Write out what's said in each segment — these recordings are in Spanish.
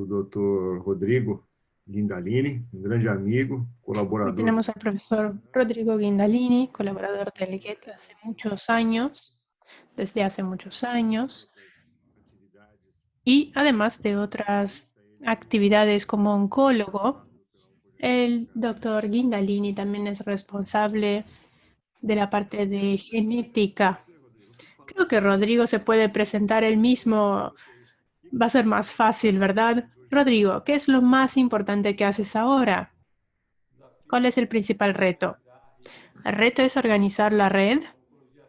do Dr. Rodrigo Guindalini, un grande amigo, Hoy colaborador. tenemos al profesor Rodrigo Guindalini, colaborador del GET hace muchos años, desde hace muchos años, y además de otras actividades como oncólogo. El doctor Guindalini también es responsable de la parte de genética. Creo que Rodrigo se puede presentar él mismo, va a ser más fácil, ¿verdad? Rodrigo, ¿qué es lo más importante que haces ahora? ¿Cuál es el principal reto? El reto es organizar la red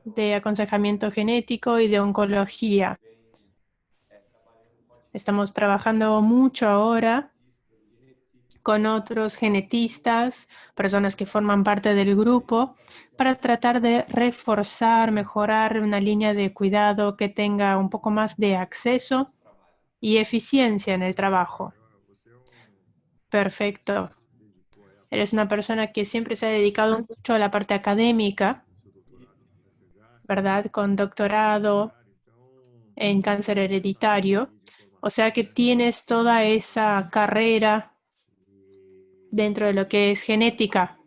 de aconsejamiento genético y de oncología. Estamos trabajando mucho ahora con otros genetistas, personas que forman parte del grupo, para tratar de reforzar, mejorar una línea de cuidado que tenga un poco más de acceso y eficiencia en el trabajo. Perfecto. Eres una persona que siempre se ha dedicado mucho a la parte académica, ¿verdad? Con doctorado en cáncer hereditario. O sea que tienes toda esa carrera dentro de lo que es genética.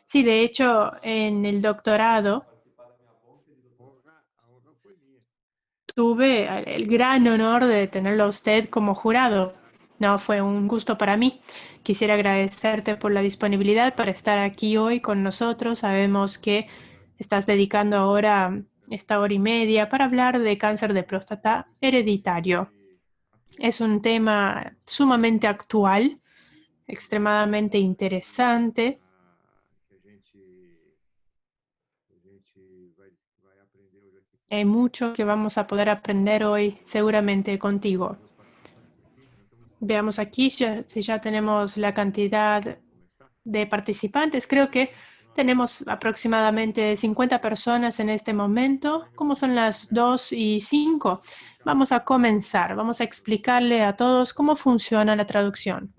Sí, de hecho, en el doctorado tuve el gran honor de tenerlo a usted como jurado. No, fue un gusto para mí. Quisiera agradecerte por la disponibilidad para estar aquí hoy con nosotros. Sabemos que estás dedicando ahora esta hora y media para hablar de cáncer de próstata hereditario. Es un tema sumamente actual, extremadamente interesante. Hay mucho que vamos a poder aprender hoy seguramente contigo. Veamos aquí si ya tenemos la cantidad de participantes. Creo que tenemos aproximadamente 50 personas en este momento. Como son las 2:05, vamos a comenzar. Vamos a explicarle a todos cómo funciona la traducción.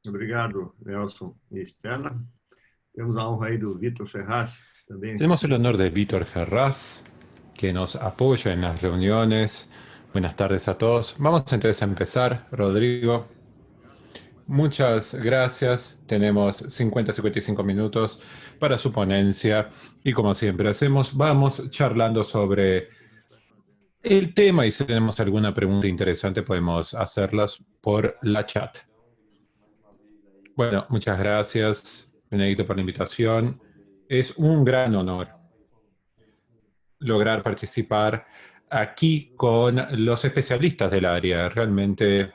Obrigado, Nelson y Estela. Tenemos la honra ahí de Vítor Ferraz también. Tenemos el honor de Vítor Ferraz, que nos apoya en las reuniones. Buenas tardes a todos. Vamos entonces a empezar. Rodrigo, muchas gracias. Tenemos 50-55 minutos para su ponencia. Y como siempre hacemos, vamos charlando sobre el tema, y si tenemos alguna pregunta interesante podemos hacerlas por la chat. Bueno, muchas gracias, Benedicto, por la invitación. Es un gran honor lograr participar aquí con los especialistas del área. Realmente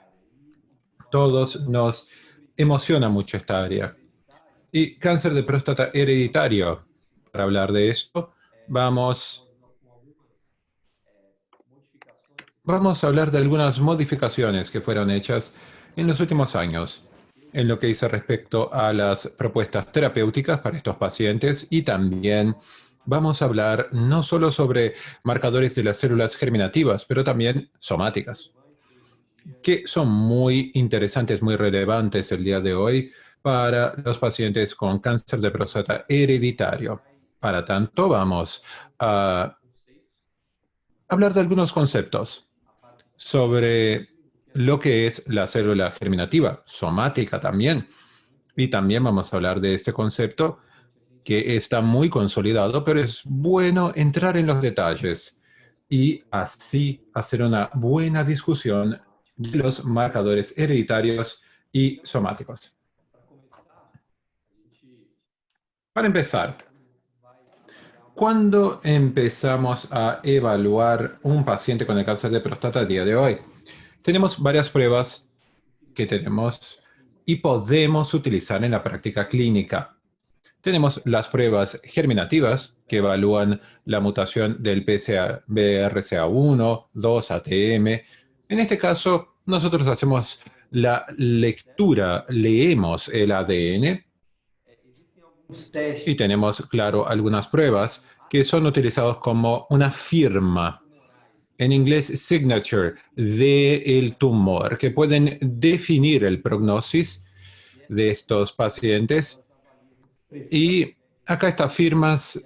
todos nos emociona mucho esta área. Y cáncer de próstata hereditario. Para hablar de esto, vamos a hablar de algunas modificaciones que fueron hechas en los últimos años en lo que dice respecto a las propuestas terapéuticas para estos pacientes, y también vamos a hablar no solo sobre marcadores de las células germinativas, pero también somáticas, que son muy interesantes, muy relevantes el día de hoy para los pacientes con cáncer de próstata hereditario. Para tanto, vamos a hablar de algunos conceptos sobre lo que es la célula germinativa, somática también. Y también vamos a hablar de este concepto que está muy consolidado, pero es bueno entrar en los detalles y así hacer una buena discusión de los marcadores hereditarios y somáticos. Para empezar, ¿cuándo empezamos a evaluar un paciente con el cáncer de próstata a día de hoy? Tenemos varias pruebas que tenemos y podemos utilizar en la práctica clínica. Tenemos las pruebas germinativas que evalúan la mutación del BRCA1, 2, ATM. En este caso, nosotros hacemos la lectura, leemos el ADN y tenemos, claro, algunas pruebas que son utilizadas como una firma, en inglés signature, del tumor, que pueden definir el prognosis de estos pacientes. Y acá estas firmas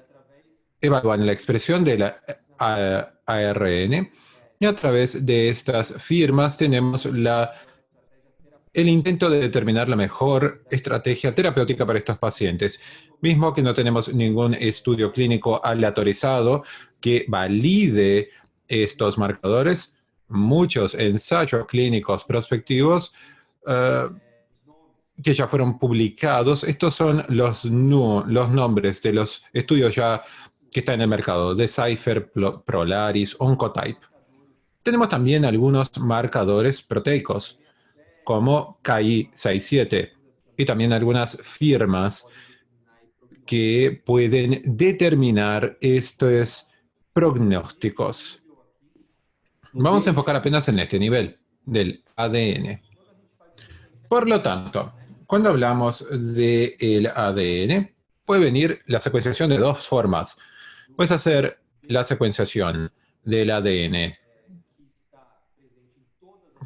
evalúan la expresión de la ARN y a través de estas firmas tenemos el intento de determinar la mejor estrategia terapéutica para estos pacientes, mismo que no tenemos ningún estudio clínico aleatorizado que valide estos marcadores. Muchos ensayos clínicos prospectivos que ya fueron publicados, estos son los nombres de los estudios ya que están en el mercado, Decipher, Prolaris, Oncotype. Tenemos también algunos marcadores proteicos, como Ki67, y también algunas firmas que pueden determinar estos pronósticos. Vamos a enfocar apenas en este nivel del ADN. Por lo tanto, cuando hablamos del ADN, puede venir la secuenciación de dos formas. Puedes hacer la secuenciación del ADN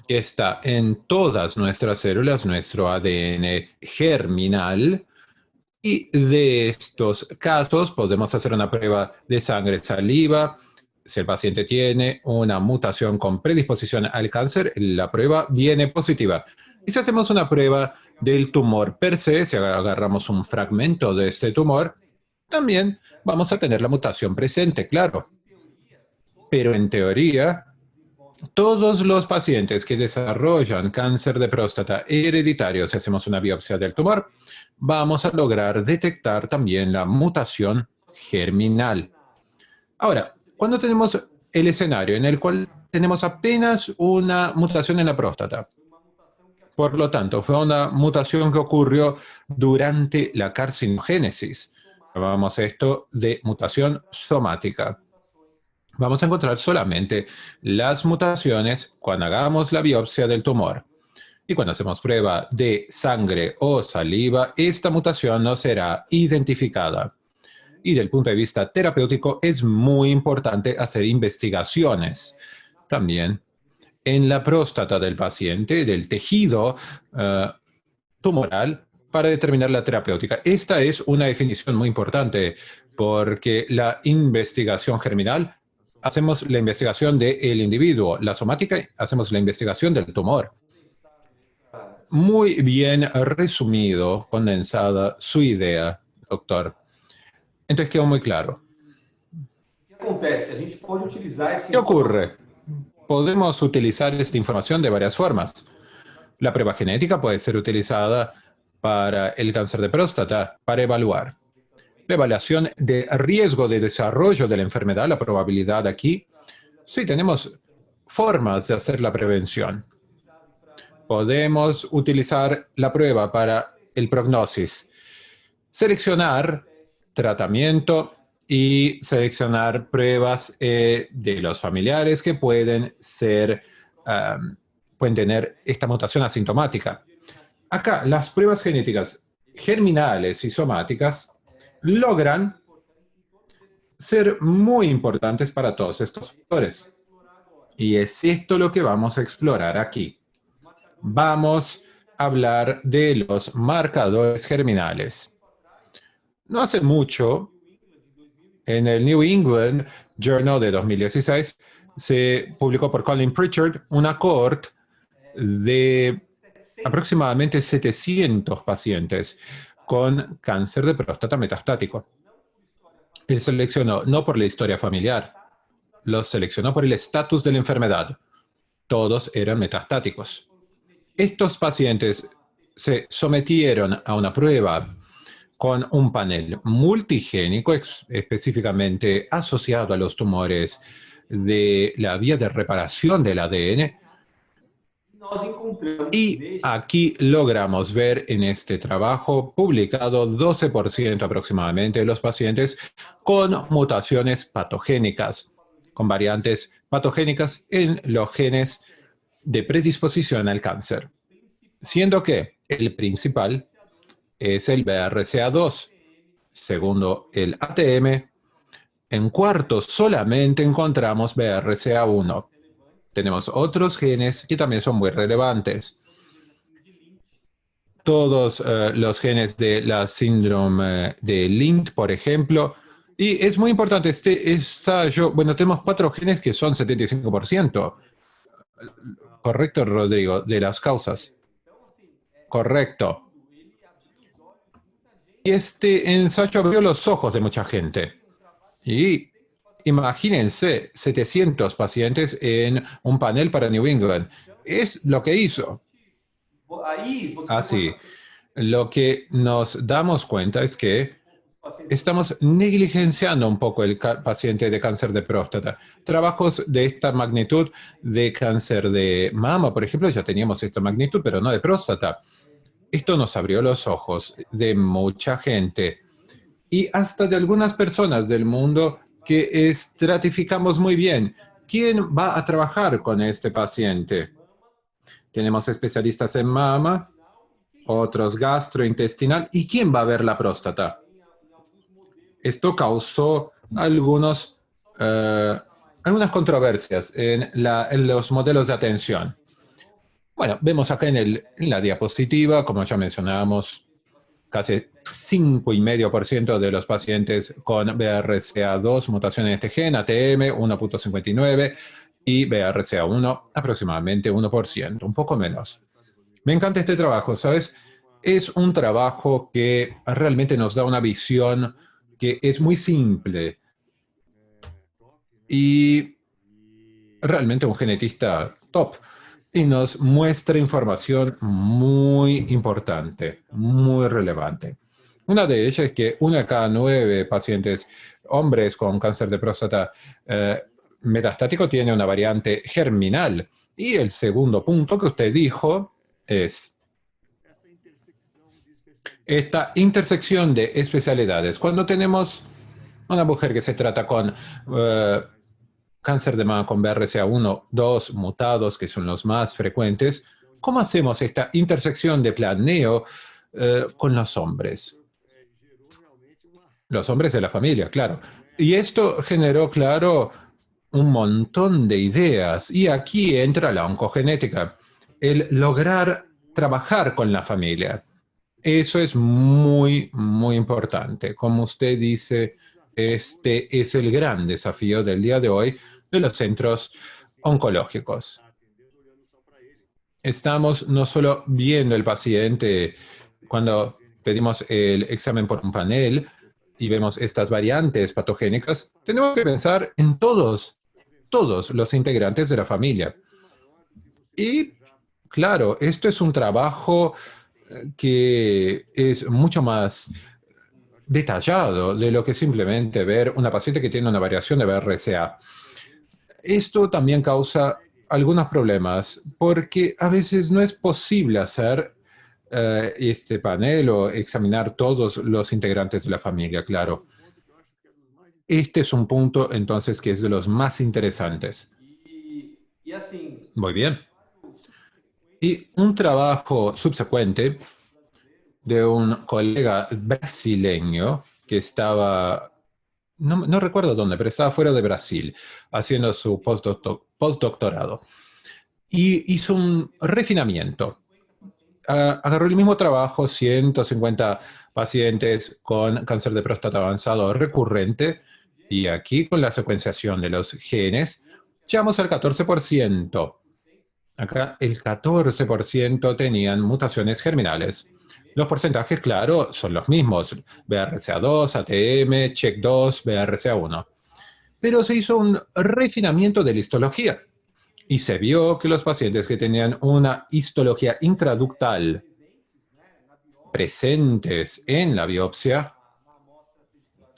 que está en todas nuestras células, nuestro ADN germinal, y de estos casos podemos hacer una prueba de sangre, saliva. Si el paciente tiene una mutación con predisposición al cáncer, la prueba viene positiva. Y si hacemos una prueba del tumor per se, si agarramos un fragmento de este tumor, también vamos a tener la mutación presente, claro. Pero en teoría, todos los pacientes que desarrollan cáncer de próstata hereditario, si hacemos una biopsia del tumor, vamos a lograr detectar también la mutación germinal. Ahora, cuando tenemos el escenario en el cual tenemos apenas una mutación en la próstata, por lo tanto, fue una mutación que ocurrió durante la carcinogénesis. Llamamos esto de mutación somática. Vamos a encontrar solamente las mutaciones cuando hagamos la biopsia del tumor. Y cuando hacemos prueba de sangre o saliva, esta mutación no será identificada. Y del punto de vista terapéutico es muy importante hacer investigaciones también en la próstata del paciente, del tejido tumoral, para determinar la terapéutica. Esta es una definición muy importante porque la investigación germinal, hacemos la investigación del individuo, la somática, hacemos la investigación del tumor. Muy bien resumido, condensada su idea, doctor. Entonces quedó muy claro. ¿Qué ocurre? Podemos utilizar esta información de varias formas. La prueba genética puede ser utilizada para el cáncer de próstata, para evaluar la evaluación de riesgo de desarrollo de la enfermedad, la probabilidad aquí. Sí, tenemos formas de hacer la prevención. Podemos utilizar la prueba para el prognosis, seleccionar tratamiento y seleccionar pruebas de los familiares que pueden tener esta mutación asintomática. Acá, las pruebas genéticas germinales y somáticas logran ser muy importantes para todos estos factores. Y es esto lo que vamos a explorar aquí. Vamos a hablar de los marcadores germinales. No hace mucho, en el New England Journal de 2016, se publicó por Colin Pritchard una cohort de aproximadamente 700 pacientes con cáncer de próstata metastático. Él seleccionó no por la historia familiar, los seleccionó por el estatus de la enfermedad. Todos eran metastáticos. Estos pacientes se sometieron a una prueba con un panel multigénico específicamente asociado a los tumores de la vía de reparación del ADN. Y aquí logramos ver en este trabajo publicado 12% aproximadamente de los pacientes con mutaciones patogénicas, con variantes patogénicas en los genes de predisposición al cáncer. siendo que el principal es el BRCA2, segundo el ATM, en cuarto solamente encontramos BRCA1. Tenemos otros genes que también son muy relevantes. Todos los genes de la síndrome de Lynch, por ejemplo. Y es muy importante, este ensayo, bueno, tenemos 4 genes que son 75%. Correcto, Rodrigo, de las causas. Correcto. Y este ensayo abrió los ojos de mucha gente. Y imagínense, 700 pacientes en un panel para New England. Es lo que hizo. Así, lo que nos damos cuenta es que estamos negligenciando un poco el paciente de cáncer de próstata. Trabajos de esta magnitud de cáncer de mama, por ejemplo, ya teníamos esta magnitud, pero no de próstata. Esto nos abrió los ojos de mucha gente y hasta de algunas personas del mundo que estratificamos muy bien. ¿Quién va a trabajar con este paciente? Tenemos especialistas en mama, otros gastrointestinal. ¿Y quién va a ver la próstata? Esto causó algunas controversias en los modelos de atención. Bueno, vemos acá en la diapositiva, como ya mencionábamos, casi 5,5% de los pacientes con BRCA2, mutación en este gen, ATM 1,59 y BRCA1 aproximadamente 1%, un poco menos. Me encanta este trabajo, ¿sabes? Es un trabajo que realmente nos da una visión que es muy simple y realmente un genetista top y nos muestra información muy importante, muy relevante. Una de ellas es que 1 de cada 9 pacientes, hombres con cáncer de próstata metastático, tiene una variante germinal. Y el segundo punto que usted dijo es esta intersección de especialidades. Cuando tenemos una mujer que se trata con cáncer de mama con BRCA1, 2 mutados, que son los más frecuentes, ¿cómo hacemos esta intersección de planeo con los hombres? Los hombres de la familia, claro. Y esto generó, claro, un montón de ideas. Y aquí entra la oncogenética, el lograr trabajar con la familia. Eso es muy, muy importante. Como usted dice, este es el gran desafío del día de hoy de los centros oncológicos. Estamos no solo viendo el paciente cuando pedimos el examen por un panel y vemos estas variantes patogénicas, tenemos que pensar en todos los integrantes de la familia. Y claro, esto es un trabajo que es mucho más detallado de lo que simplemente ver una paciente que tiene una variación de BRCA. Esto también causa algunos problemas porque a veces no es posible hacer este panel o examinar todos los integrantes de la familia, claro. Este es un punto entonces que es de los más interesantes. Muy bien. Y un trabajo subsecuente de un colega brasileño que estaba, no recuerdo dónde, pero estaba fuera de Brasil, haciendo su postdoctorado. Y hizo un refinamiento. Agarró el mismo trabajo, 150 pacientes con cáncer de próstata avanzado recurrente, y aquí con la secuenciación de los genes, llegamos al 14%. Acá el 14% tenían mutaciones germinales. Los porcentajes, claro, son los mismos. BRCA2, ATM, CHEK2, BRCA1. Pero se hizo un refinamiento de la histología. Y se vio que los pacientes que tenían una histología intraductal presentes en la biopsia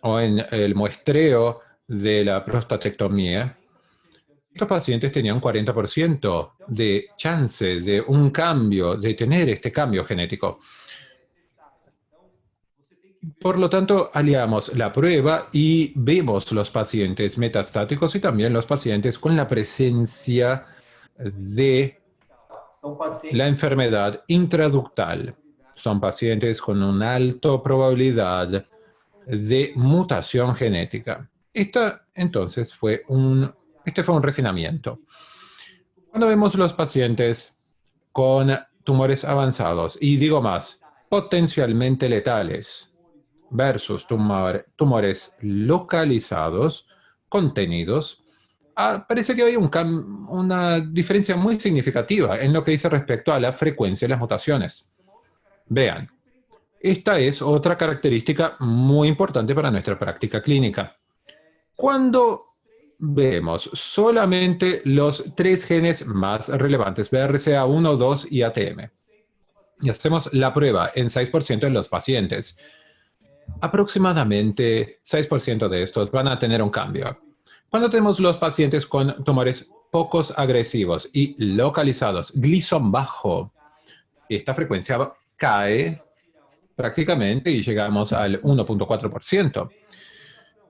o en el muestreo de la prostatectomía, estos pacientes tenían un 40% de chances de un cambio, de tener este cambio genético. Por lo tanto, aliamos la prueba y vemos los pacientes metastáticos y también los pacientes con la presencia de la enfermedad intraductal. Son pacientes con una alta probabilidad de mutación genética. Entonces este fue un refinamiento. Cuando vemos los pacientes con tumores avanzados, y digo más, potencialmente letales, versus tumores localizados, contenidos, parece que hay una diferencia muy significativa en lo que dice respecto a la frecuencia de las mutaciones. Vean, esta es otra característica muy importante para nuestra práctica clínica. Cuando vemos solamente los 3 genes más relevantes, BRCA1, 2 y ATM, y hacemos la prueba en 6% de los pacientes, aproximadamente 6% de estos van a tener un cambio. Cuando tenemos los pacientes con tumores pocos agresivos y localizados, Gleason bajo, esta frecuencia cae prácticamente y llegamos al 1.4%.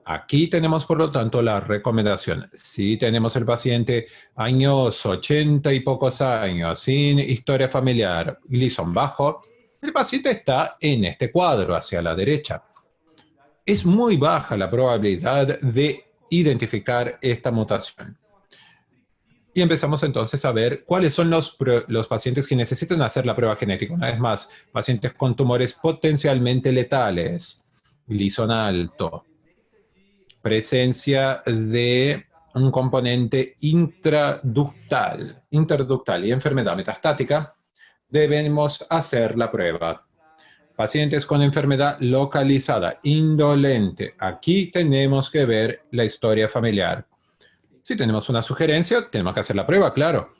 Aquí tenemos, por lo tanto, la recomendación. Si tenemos el paciente años 80 y pocos años, sin historia familiar, Gleason bajo, el paciente está en este cuadro hacia la derecha. Es muy baja la probabilidad de identificar esta mutación. Y empezamos entonces a ver cuáles son los pacientes que necesitan hacer la prueba genética. Una vez más, pacientes con tumores potencialmente letales, Gleason alto, presencia de un componente interductal y enfermedad metastática, debemos hacer la prueba. Pacientes con enfermedad localizada, indolente, aquí tenemos que ver la historia familiar. Si tenemos una sugerencia, tenemos que hacer la prueba, claro.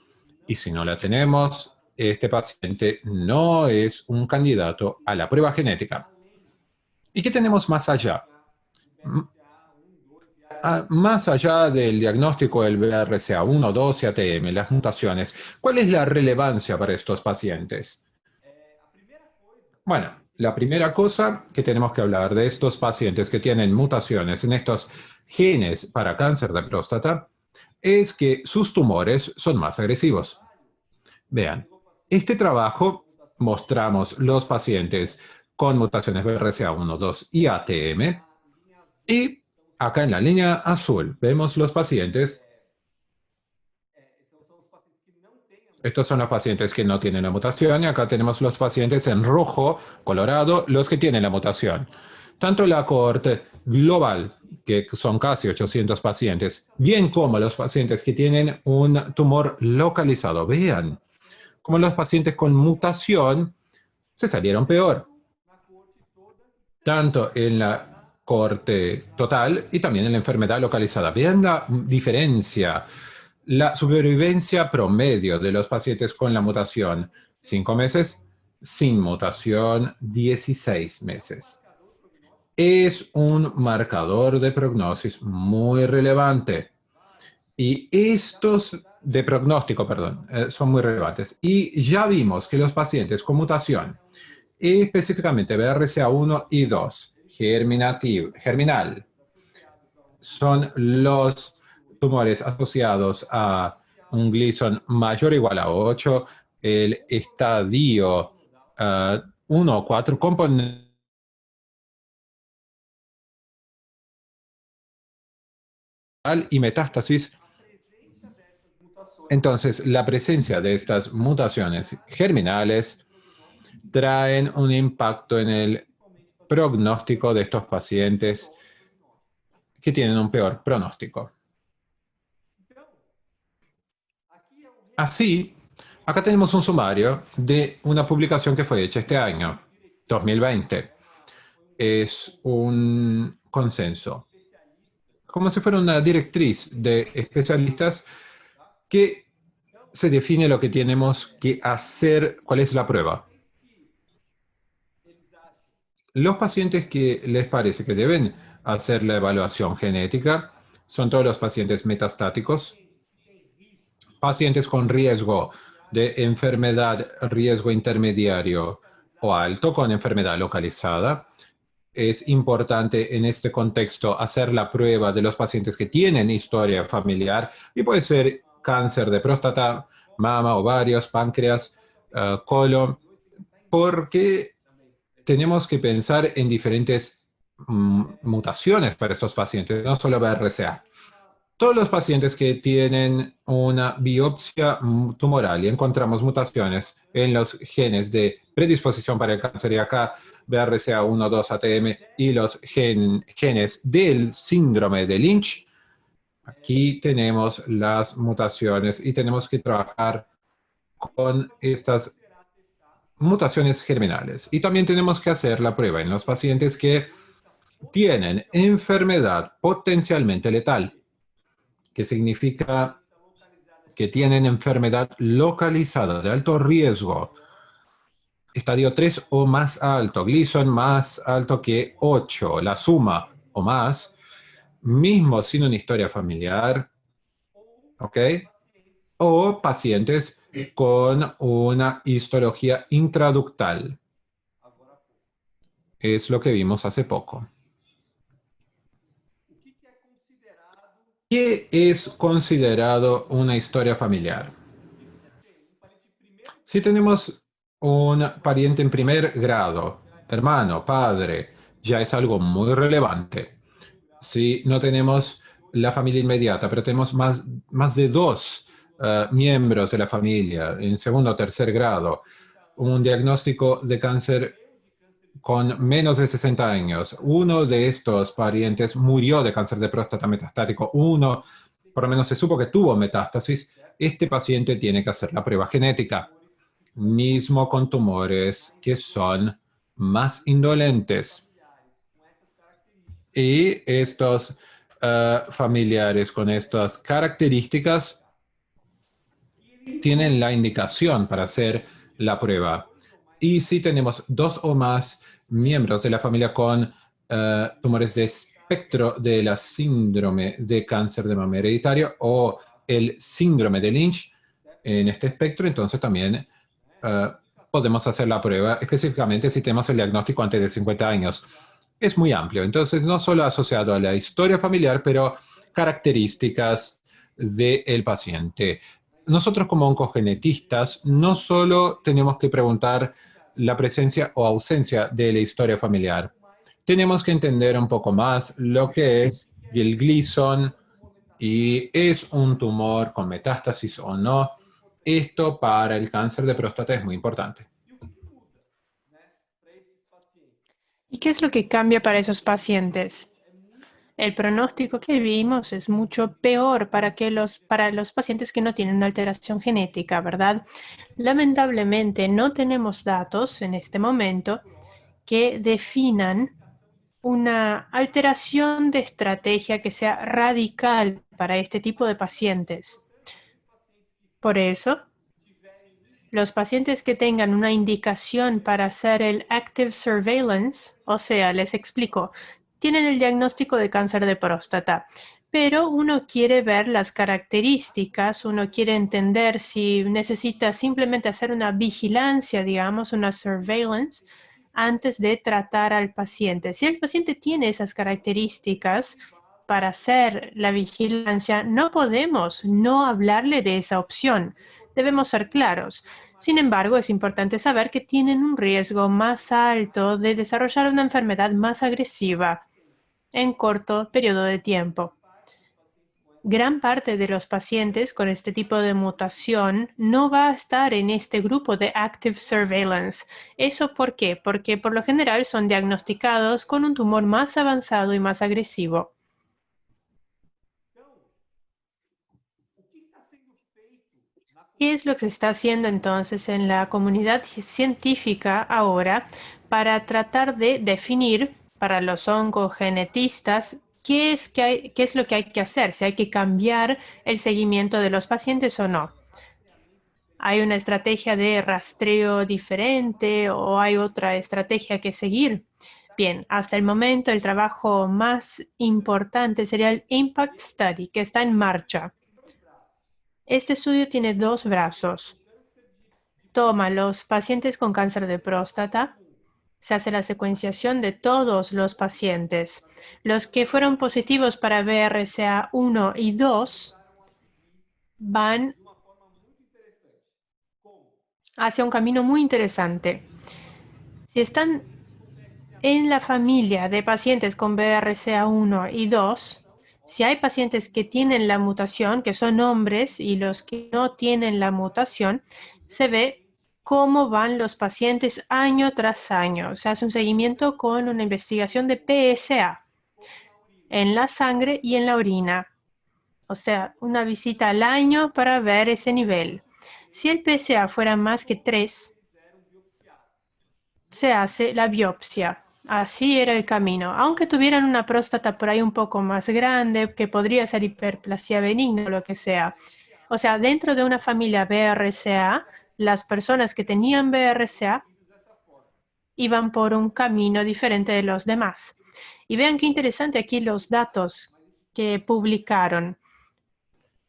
Y si no la tenemos, este paciente no es un candidato a la prueba genética. ¿Y qué tenemos más allá? Más allá del diagnóstico del BRCA1, 2 y ATM, las mutaciones, ¿cuál es la relevancia para estos pacientes? Bueno, la primera cosa que tenemos que hablar de estos pacientes que tienen mutaciones en estos genes para cáncer de próstata es que sus tumores son más agresivos. Vean, este trabajo mostramos los pacientes con mutaciones BRCA1, 2 y ATM, y acá en la línea azul vemos los pacientes. Estos son los pacientes que no tienen la mutación, y acá tenemos los pacientes en rojo, colorado, los que tienen la mutación. Tanto la cohorte global, que son casi 800 pacientes, bien como los pacientes que tienen un tumor localizado. Vean cómo los pacientes con mutación se salieron peor, tanto en la cohorte total y también en la enfermedad localizada. Vean la diferencia. La supervivencia promedio de los pacientes con la mutación, 5 meses, sin mutación, 16 meses. Es un marcador de prognosis muy relevante. Y estos de pronóstico, son muy relevantes. Y ya vimos que los pacientes con mutación, específicamente BRCA1 y 2, germinal, son los tumores asociados a un Gleason mayor o igual a 8, el estadio 1 o 4 componente y metástasis. Entonces, la presencia de estas mutaciones germinales traen un impacto en el pronóstico de estos pacientes que tienen un peor pronóstico. Así, acá tenemos un sumario de una publicación que fue hecha este año, 2020. Es un consenso, como si fuera una directriz de especialistas que se define lo que tenemos que hacer, cuál es la prueba. Los pacientes que les parece que deben hacer la evaluación genética son todos los pacientes metastáticos, pacientes con riesgo de enfermedad, riesgo intermediario o alto con enfermedad localizada. Es importante en este contexto hacer la prueba de los pacientes que tienen historia familiar y puede ser cáncer de próstata, mama, ovarios, páncreas, colon, porque tenemos que pensar en diferentes mutaciones para estos pacientes, no solo BRCA. Todos los pacientes que tienen una biopsia tumoral y encontramos mutaciones en los genes de predisposición para el cáncer, y acá BRCA1, 2, ATM y los genes del síndrome de Lynch, aquí tenemos las mutaciones y tenemos que trabajar con estas mutaciones germinales. Y también tenemos que hacer la prueba en los pacientes que tienen enfermedad potencialmente letal, que significa que tienen enfermedad localizada de alto riesgo, estadio 3 o más alto, Gleason más alto que 8, la suma o más, mismo sin una historia familiar, ¿ok? O pacientes con una histología intraductal. Es lo que vimos hace poco. ¿Qué es considerado una historia familiar? Si tenemos un pariente en primer grado, hermano, padre, ya es algo muy relevante. Si no tenemos la familia inmediata, pero tenemos más de dos miembros de la familia en segundo o tercer grado, un diagnóstico de cáncer con menos de 60 años, uno de estos parientes murió de cáncer de próstata metastático, uno por lo menos se supo que tuvo metástasis, este paciente tiene que hacer la prueba genética, mismo con tumores que son más indolentes. Y estos familiares con estas características tienen la indicación para hacer la prueba. Y si tenemos dos o más miembros de la familia con tumores de espectro de la síndrome de cáncer de mama hereditario o el síndrome de Lynch en este espectro, entonces también podemos hacer la prueba, específicamente si tenemos el diagnóstico antes de 50 años. Es muy amplio, entonces no solo asociado a la historia familiar, pero características del paciente. Nosotros como oncogenetistas no solo tenemos que preguntar la presencia o ausencia de la historia familiar, tenemos que entender un poco más lo que es el Gleason y es un tumor con metástasis o no. Esto para el cáncer de próstata es muy importante. ¿Y qué es lo que cambia para esos pacientes? El pronóstico que vimos es mucho peor para los pacientes que no tienen una alteración genética, ¿verdad? Lamentablemente no tenemos datos en este momento que definan una alteración de estrategia que sea radical para este tipo de pacientes. Por eso, los pacientes que tengan una indicación para hacer el active surveillance, o sea, les explico, tienen el diagnóstico de cáncer de próstata, pero uno quiere ver las características, uno quiere entender si necesita simplemente hacer una vigilancia, digamos, una surveillance, antes de tratar al paciente. Si el paciente tiene esas características para hacer la vigilancia, no podemos no hablarle de esa opción. Debemos ser claros. Sin embargo, es importante saber que tienen un riesgo más alto de desarrollar una enfermedad más agresiva en corto periodo de tiempo. Gran parte de los pacientes con este tipo de mutación no va a estar en este grupo de active surveillance. ¿Eso por qué? Porque por lo general son diagnosticados con un tumor más avanzado y más agresivo. ¿Qué es lo que se está haciendo entonces en la comunidad científica ahora para tratar de definir para los oncogenetistas qué es lo que hay que hacer? Si hay que cambiar el seguimiento de los pacientes o no. ¿Hay una estrategia de rastreo diferente o hay otra estrategia que seguir? Bien, hasta el momento el trabajo más importante sería el Impact Study, que está en marcha. Este estudio tiene dos brazos. Toma los pacientes con cáncer de próstata, se hace la secuenciación de todos los pacientes. Los que fueron positivos para BRCA1 y 2 van hacia un camino muy interesante. Si están en la familia de pacientes con BRCA1 y 2, si hay pacientes que tienen la mutación, que son hombres, y los que no tienen la mutación, se ve cómo van los pacientes año tras año. Se hace un seguimiento con una investigación de PSA en la sangre y en la orina. O sea, una visita al año para ver ese nivel. Si el PSA fuera más que 3, se hace la biopsia. Así era el camino. Aunque tuvieran una próstata por ahí un poco más grande, que podría ser hiperplasia benigna o lo que sea. O sea, dentro de una familia BRCA, las personas que tenían BRCA iban por un camino diferente de los demás. Y vean qué interesante aquí los datos que publicaron.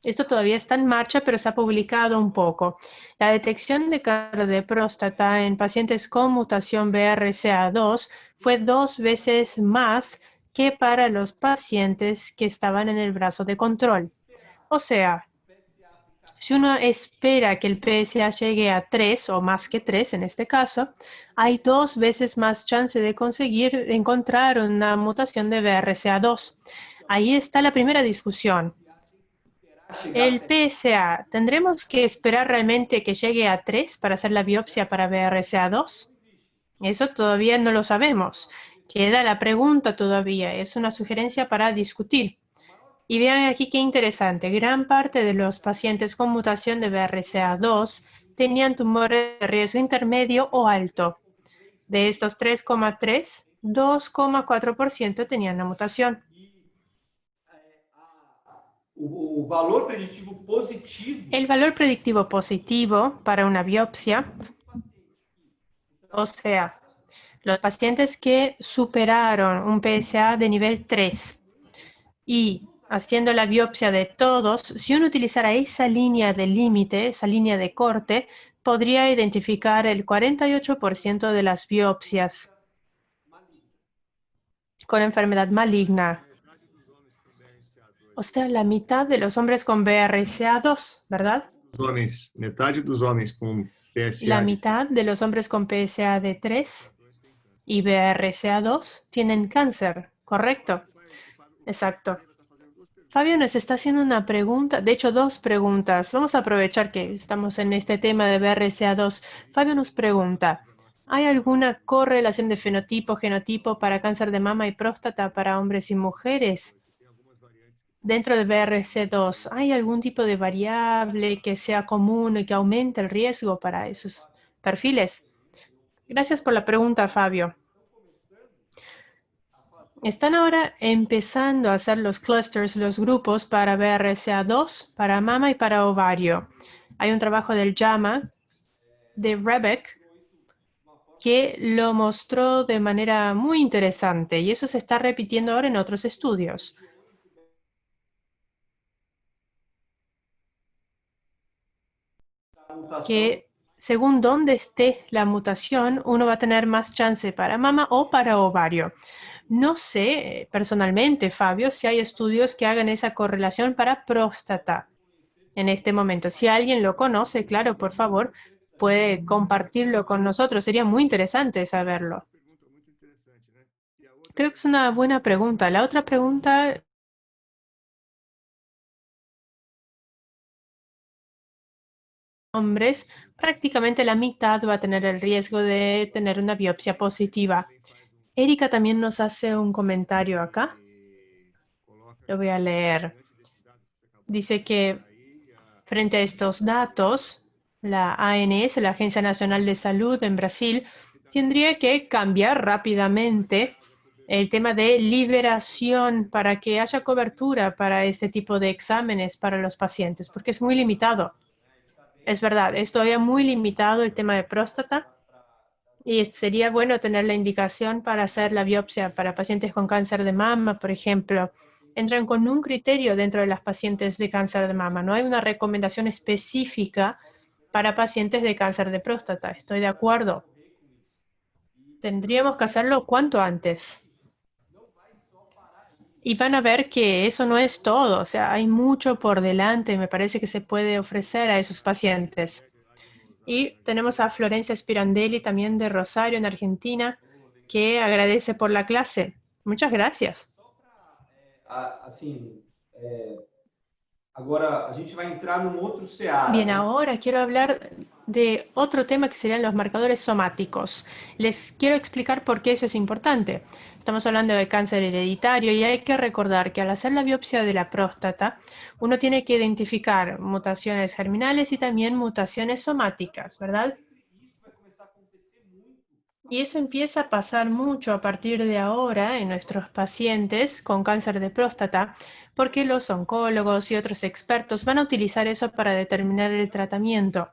Esto todavía está en marcha, pero se ha publicado un poco. La detección de cáncer de próstata en pacientes con mutación BRCA2 fue 2 veces más que para los pacientes que estaban en el brazo de control. O sea, si uno espera que el PSA llegue a 3 o más que 3 en este caso, hay 2 veces más chance de conseguir encontrar una mutación de BRCA2. Ahí está la primera discusión. El PSA, ¿tendremos que esperar realmente que llegue a 3 para hacer la biopsia para BRCA2? Eso todavía no lo sabemos. Queda la pregunta todavía. Es una sugerencia para discutir. Y vean aquí qué interesante. Gran parte de los pacientes con mutación de BRCA2 tenían tumores de riesgo intermedio o alto. De estos 3,3, 2,4% tenían la mutación. El valor predictivo positivo para una biopsia, o sea, los pacientes que superaron un PSA de nivel 3 y haciendo la biopsia de todos, si uno utilizara esa línea de límite, esa línea de corte, podría identificar el 48% de las biopsias con enfermedad maligna. O sea, la mitad de los hombres con BRCA2, ¿verdad? Metade dos homens com PSA. La mitad de los hombres con PSA de 3 y BRCA2 tienen cáncer, ¿correcto? Exacto. Fabio nos está haciendo una pregunta, de hecho 2 preguntas. Vamos a aprovechar que estamos en este tema de BRCA2. Fabio nos pregunta, ¿hay alguna correlación de fenotipo, genotipo para cáncer de mama y próstata para hombres y mujeres? Dentro de BRCA2, ¿hay algún tipo de variable que sea común y que aumente el riesgo para esos perfiles? Gracias por la pregunta, Fabio. Están ahora empezando a hacer los clusters, los grupos para BRCA2, para mama y para ovario. Hay un trabajo del JAMA, de Rebeck, que lo mostró de manera muy interesante y eso se está repitiendo ahora en otros estudios. Que según dónde esté la mutación, uno va a tener más chance para mama o para ovario. No sé personalmente, Fabio, si hay estudios que hagan esa correlación para próstata en este momento. Si alguien lo conoce, claro, por favor, puede compartirlo con nosotros. Sería muy interesante saberlo. Creo que es una buena pregunta. La otra pregunta, hombres, prácticamente la mitad va a tener el riesgo de tener una biopsia positiva. Erika también nos hace un comentario acá. Lo voy a leer. Dice que frente a estos datos, la ANS, la Agencia Nacional de Salud en Brasil, tendría que cambiar rápidamente el tema de liberación para que haya cobertura para este tipo de exámenes para los pacientes, porque es muy limitado. Es verdad, es todavía muy limitado el tema de próstata y sería bueno tener la indicación para hacer la biopsia para pacientes con cáncer de mama, por ejemplo. Entran con un criterio dentro de las pacientes de cáncer de mama. No hay una recomendación específica para pacientes de cáncer de próstata. Estoy de acuerdo. Tendríamos que hacerlo cuanto antes. Y van a ver que eso no es todo. O sea, hay mucho por delante, me parece que se puede ofrecer a esos pacientes. Y tenemos a Florencia Spirandelli, también de Rosario, en Argentina, que agradece por la clase. Muchas gracias. Agora a gente vai entrar num outro seara. Bien, ahora quiero hablar de otro tema que serían los marcadores somáticos. Les quiero explicar por qué eso es importante. Estamos hablando de cáncer hereditario y hay que recordar que al hacer la biopsia de la próstata, uno tiene que identificar mutaciones germinales y también mutaciones somáticas, ¿verdad? Y eso empieza a pasar mucho a partir de ahora en nuestros pacientes con cáncer de próstata, porque los oncólogos y otros expertos van a utilizar eso para determinar el tratamiento.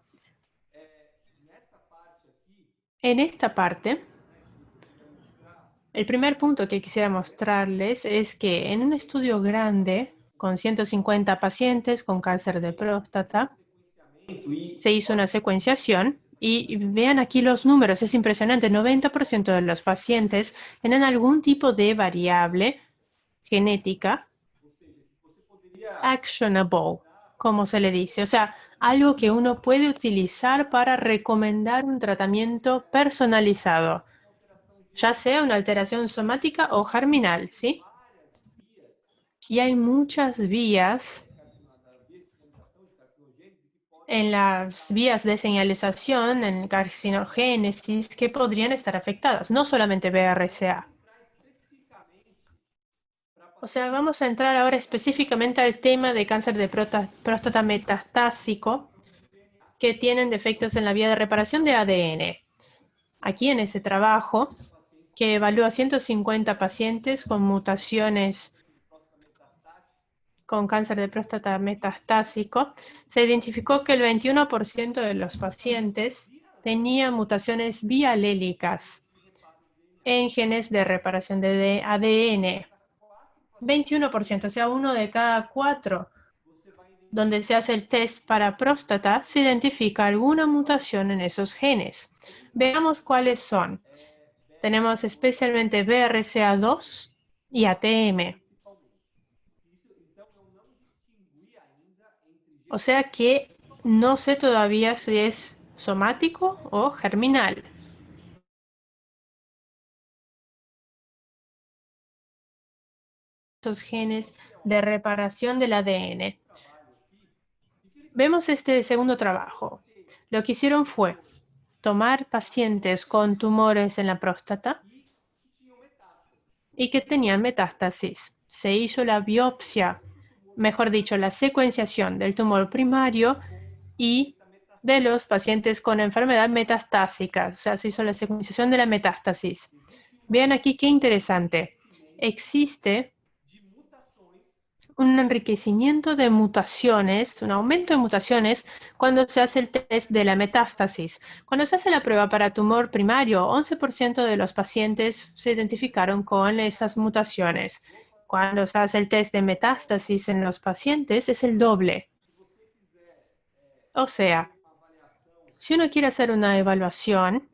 En esta parte, el primer punto que quisiera mostrarles es que en un estudio grande, con 150 pacientes con cáncer de próstata, se hizo una secuenciación y vean aquí los números, es impresionante, 90% de los pacientes tienen algún tipo de variable genética actionable, como se le dice, o sea, algo que uno puede utilizar para recomendar un tratamiento personalizado, ya sea una alteración somática o germinal, ¿sí? Y hay muchas vías en las vías de señalización, en carcinogénesis, que podrían estar afectadas, no solamente BRCA. O sea, vamos a entrar ahora específicamente al tema de cáncer de próstata metastásico que tienen defectos en la vía de reparación de ADN. Aquí en ese trabajo, que evalúa 150 pacientes con mutaciones con cáncer de próstata metastásico, se identificó que el 21% de los pacientes tenía mutaciones bialélicas en genes de reparación de ADN. 21%, o sea, 1 de cada 4, donde se hace el test para próstata, se identifica alguna mutación en esos genes. Veamos cuáles son. Tenemos especialmente BRCA2 y ATM. O sea que no sé todavía si es somático o germinal. Esos genes de reparación del ADN. Vemos este segundo trabajo. Lo que hicieron fue tomar pacientes con tumores en la próstata y que tenían metástasis. Se hizo la biopsia, mejor dicho, la secuenciación del tumor primario y de los pacientes con enfermedad metastásica. O sea, se hizo la secuenciación de la metástasis. Vean aquí qué interesante. Existe un enriquecimiento de mutaciones, un aumento de mutaciones cuando se hace el test de la metástasis. Cuando se hace la prueba para tumor primario, 11% de los pacientes se identificaron con esas mutaciones. Cuando se hace el test de metástasis en los pacientes, es el doble. O sea, si uno quiere hacer una evaluación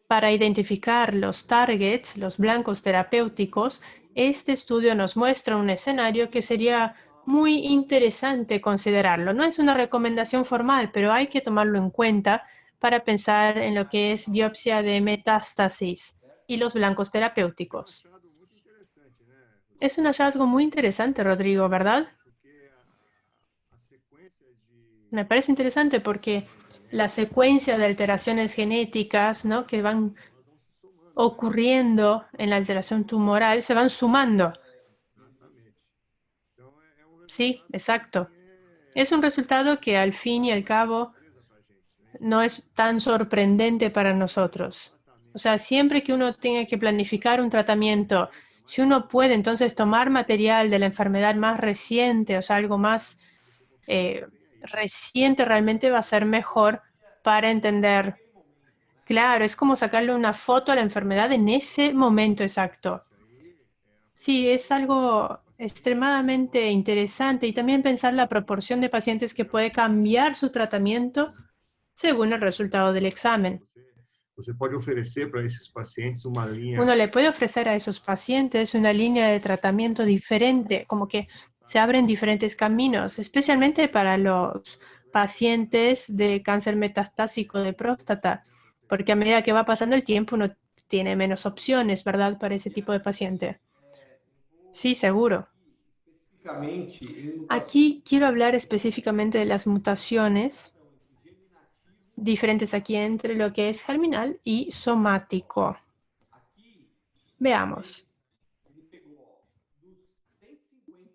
para identificar los targets, los blancos terapéuticos, este estudio nos muestra un escenario que sería muy interesante considerarlo. No es una recomendación formal, pero hay que tomarlo en cuenta para pensar en lo que es biopsia de metástasis y los blancos terapéuticos. Es un hallazgo muy interesante, Rodrigo, ¿verdad? Me parece interesante porque la secuencia de alteraciones genéticas, ¿no?, que van ocurriendo en la alteración tumoral se van sumando. Sí, exacto. Es un resultado que al fin y al cabo no es tan sorprendente para nosotros. O sea, siempre que uno tenga que planificar un tratamiento, si uno puede entonces tomar material de la enfermedad más reciente, o sea, algo más reciente, realmente va a ser mejor para entender. Claro, es como sacarle una foto a la enfermedad en ese momento exacto. Sí, es algo extremadamente interesante y también pensar la proporción de pacientes que puede cambiar su tratamiento según el resultado del examen. Você pode oferecer para esses pacientes uma linha. Uno le puede ofrecer a esos pacientes una línea de tratamiento diferente, como que se abren diferentes caminos, especialmente para los pacientes de cáncer metastásico de próstata, porque a medida que va pasando el tiempo uno tiene menos opciones, ¿verdad?, para ese tipo de paciente. Sí, seguro. Aquí quiero hablar específicamente de las mutaciones diferentes aquí entre lo que es germinal y somático. Veamos.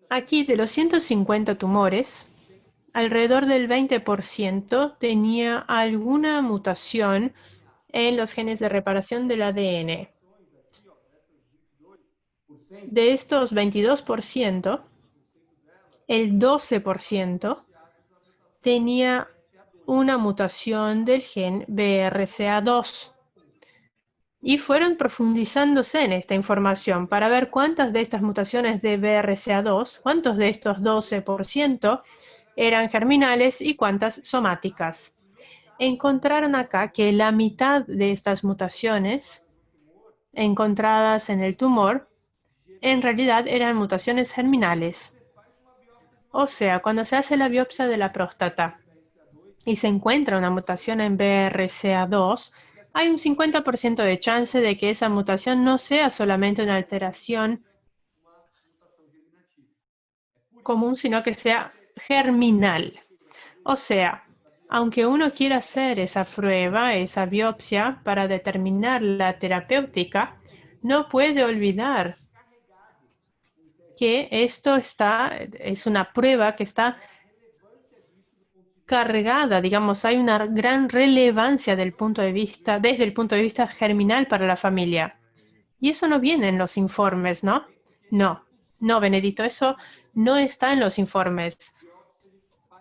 Aquí de los 150 tumores, alrededor del 20% tenía alguna mutación en los genes de reparación del ADN. De estos 22%, el 12% tenía una mutación del gen BRCA2. Y fueron profundizándose en esta información para ver cuántas de estas mutaciones de BRCA2, cuántos de estos 12% eran germinales y cuántas somáticas. Encontraron acá que la mitad de estas mutaciones encontradas en el tumor en realidad eran mutaciones germinales. O sea, cuando se hace la biopsia de la próstata y se encuentra una mutación en BRCA2, hay un 50% de chance de que esa mutación no sea solamente una alteración común, sino que sea germinal. O sea, aunque uno quiera hacer esa prueba, esa biopsia, para determinar la terapéutica, no puede olvidar que esto es una prueba que está cargada, digamos, hay una gran relevancia desde el punto de vista germinal para la familia. Y eso no viene en los informes, ¿no? No, Benedito, eso no está en los informes.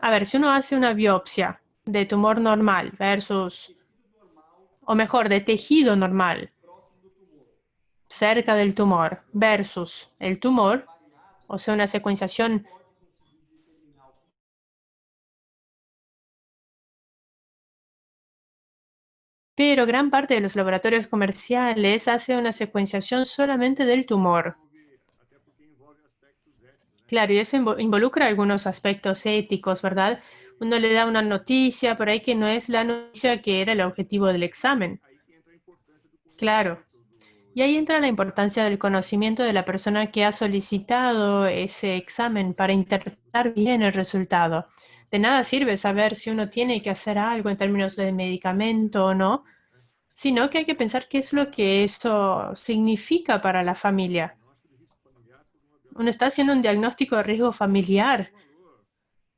A ver, si uno hace una biopsia de tumor normal versus, o mejor, de tejido normal cerca del tumor versus el tumor, o sea, una secuenciación. Pero gran parte de los laboratorios comerciales hace una secuenciación solamente del tumor. Claro, y eso involucra algunos aspectos éticos, ¿verdad? Uno le da una noticia por ahí que no es la noticia que era el objetivo del examen. Claro. Y ahí entra la importancia del conocimiento de la persona que ha solicitado ese examen para interpretar bien el resultado. De nada sirve saber si uno tiene que hacer algo en términos de medicamento o no, sino que hay que pensar qué es lo que esto significa para la familia. Uno está haciendo un diagnóstico de riesgo familiar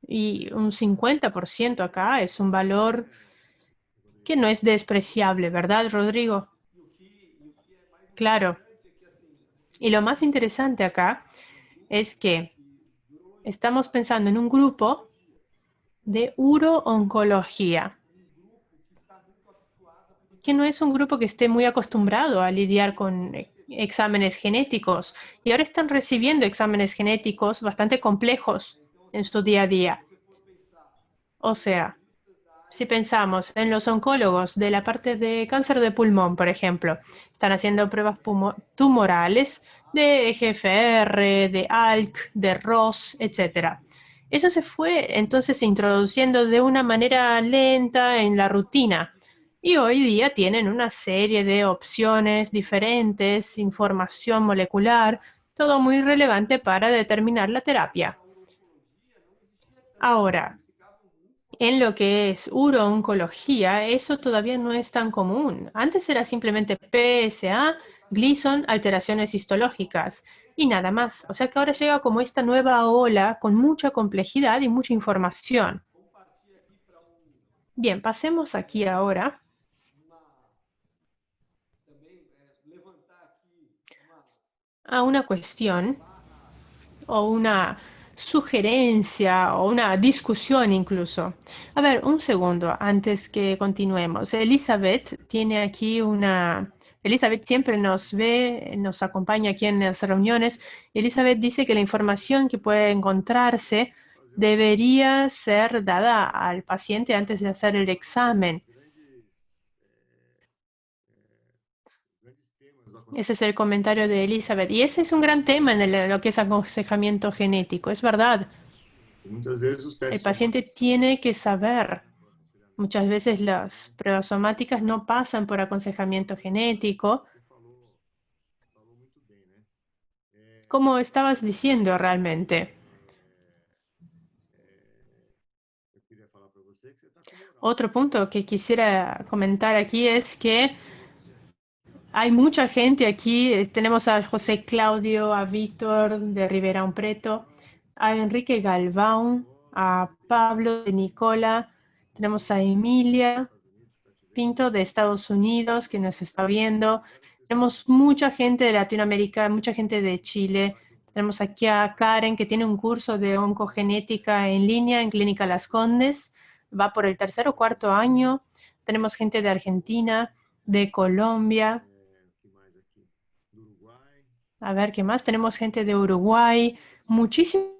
y un 50% acá es un valor que no es despreciable, ¿verdad, Rodrigo? Claro. Y lo más interesante acá es que estamos pensando en un grupo de uro-oncología, que no es un grupo que esté muy acostumbrado a lidiar con exámenes genéticos y ahora están recibiendo exámenes genéticos bastante complejos en su día a día. O sea, si pensamos en los oncólogos de la parte de cáncer de pulmón, por ejemplo, están haciendo pruebas tumorales de EGFR, de ALK, de ROS, etc. Eso se fue entonces introduciendo de una manera lenta en la rutina. Y hoy día tienen una serie de opciones diferentes, información molecular, todo muy relevante para determinar la terapia. Ahora, en lo que es uro-oncología, eso todavía no es tan común. Antes era simplemente PSA, Gleason, alteraciones histológicas y nada más. O sea que ahora llega como esta nueva ola con mucha complejidad y mucha información. Bien, pasemos aquí ahora a una cuestión o una sugerencia o una discusión incluso. A ver, un segundo antes que continuemos. Elizabeth tiene aquí una... Elizabeth siempre nos ve, nos acompaña aquí en las reuniones. Elizabeth dice que la información que puede encontrarse debería ser dada al paciente antes de hacer el examen. Ese es el comentario de Elizabeth. Y ese es un gran tema en lo que es aconsejamiento genético, es verdad. Muchas veces El ustedes paciente tiene que saber. Muchas veces las pruebas somáticas no pasan por aconsejamiento genético, como estabas diciendo realmente. Otro punto que quisiera comentar aquí es que hay mucha gente aquí. Tenemos a José Claudio, a Víctor de Ribeirão Preto, a Enrique Galvão, a Pablo de Nicola, tenemos a Emilia Pinto de Estados Unidos que nos está viendo. Tenemos mucha gente de Latinoamérica, mucha gente de Chile. Tenemos aquí a Karen que tiene un curso de oncogenética en línea en Clínica Las Condes. Va por el tercer o cuarto año. Tenemos gente de Argentina, de Colombia. A ver, ¿qué más? Tenemos gente de Uruguay. Muchísimo.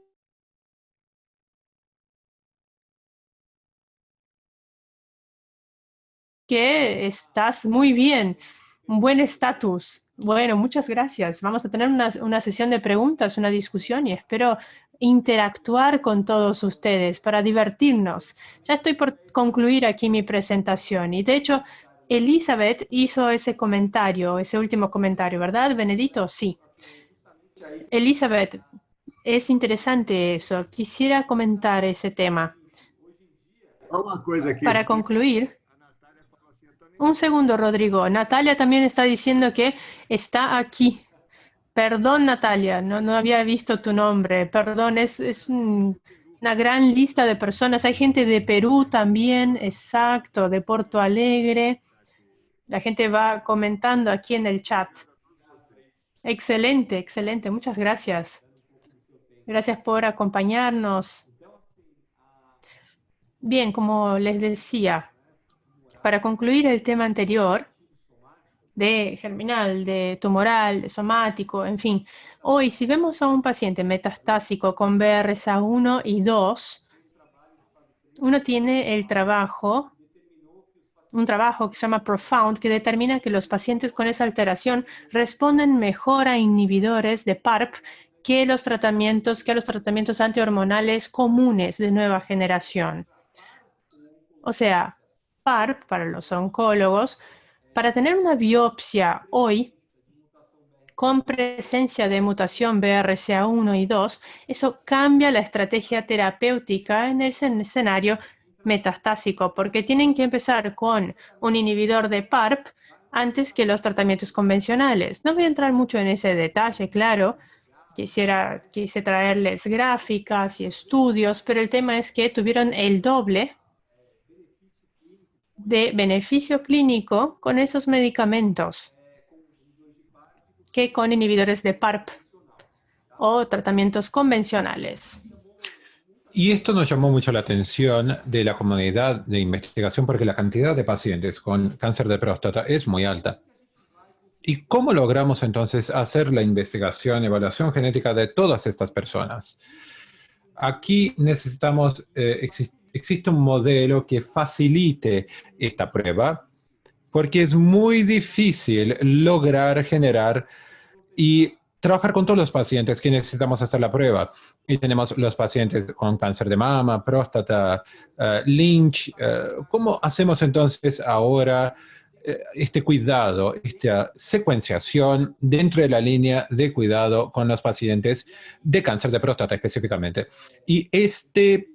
Que estás muy bien, un buen estatus. Bueno, muchas gracias. Vamos a tener una sesión de preguntas, una discusión y espero interactuar con todos ustedes para divertirnos. Ya estoy por concluir aquí mi presentación y de hecho Elizabeth hizo ese comentario, ese último comentario, ¿verdad, Benedito? Sí. Elizabeth, es interesante eso. Quisiera comentar ese tema. Uma coisa aqui. Para concluir, un segundo, Rodrigo. Natalia también está diciendo que está aquí. Perdón, Natalia, no había visto tu nombre. Perdón, es una gran lista de personas. Hay gente de Perú también, exacto, de Porto Alegre. La gente va comentando aquí en el chat. Excelente, excelente. Muchas gracias. Gracias por acompañarnos. Bien, como les decía, para concluir el tema anterior, de germinal, de tumoral, de somático, en fin. Hoy, si vemos a un paciente metastásico con BRCA1 y 2, uno tiene un trabajo que se llama Profound, que determina que los pacientes con esa alteración responden mejor a inhibidores de PARP que a los tratamientos antihormonales comunes de nueva generación. O sea, PARP, para los oncólogos, para tener una biopsia hoy con presencia de mutación BRCA1 y 2, eso cambia la estrategia terapéutica en el escenario metastásico, porque tienen que empezar con un inhibidor de PARP antes que los tratamientos convencionales. No voy a entrar mucho en ese detalle, claro. Quise traerles gráficas y estudios, pero el tema es que tuvieron el doble de beneficio clínico con esos medicamentos que con inhibidores de PARP o tratamientos convencionales. Y esto nos llamó mucho la atención de la comunidad de investigación porque la cantidad de pacientes con cáncer de próstata es muy alta. ¿Y cómo logramos entonces hacer la investigación, evaluación genética de todas estas personas? Aquí necesitamos, existe un modelo que facilite esta prueba porque es muy difícil lograr generar y trabajar con todos los pacientes que necesitamos hacer la prueba. Y tenemos los pacientes con cáncer de mama, próstata, Lynch. ¿Cómo hacemos entonces ahora este cuidado, esta secuenciación dentro de la línea de cuidado con los pacientes de cáncer de próstata específicamente? Y este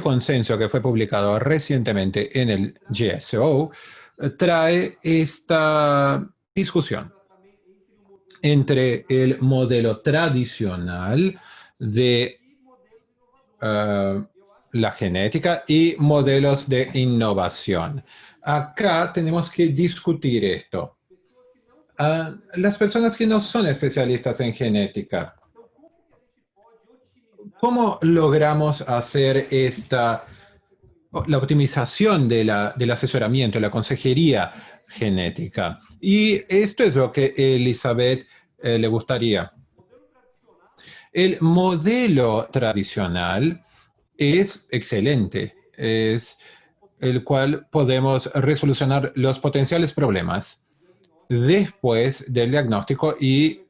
consenso que fue publicado recientemente en el GSO trae esta discusión entre el modelo tradicional de la genética y modelos de innovación. Acá tenemos que discutir esto. Las personas que no son especialistas en genética, ¿cómo logramos hacer la optimización del asesoramiento, la consejería genética? Y esto es lo que Elizabeth le gustaría. El modelo tradicional es excelente, es el cual podemos resolucionar los potenciales problemas después del diagnóstico y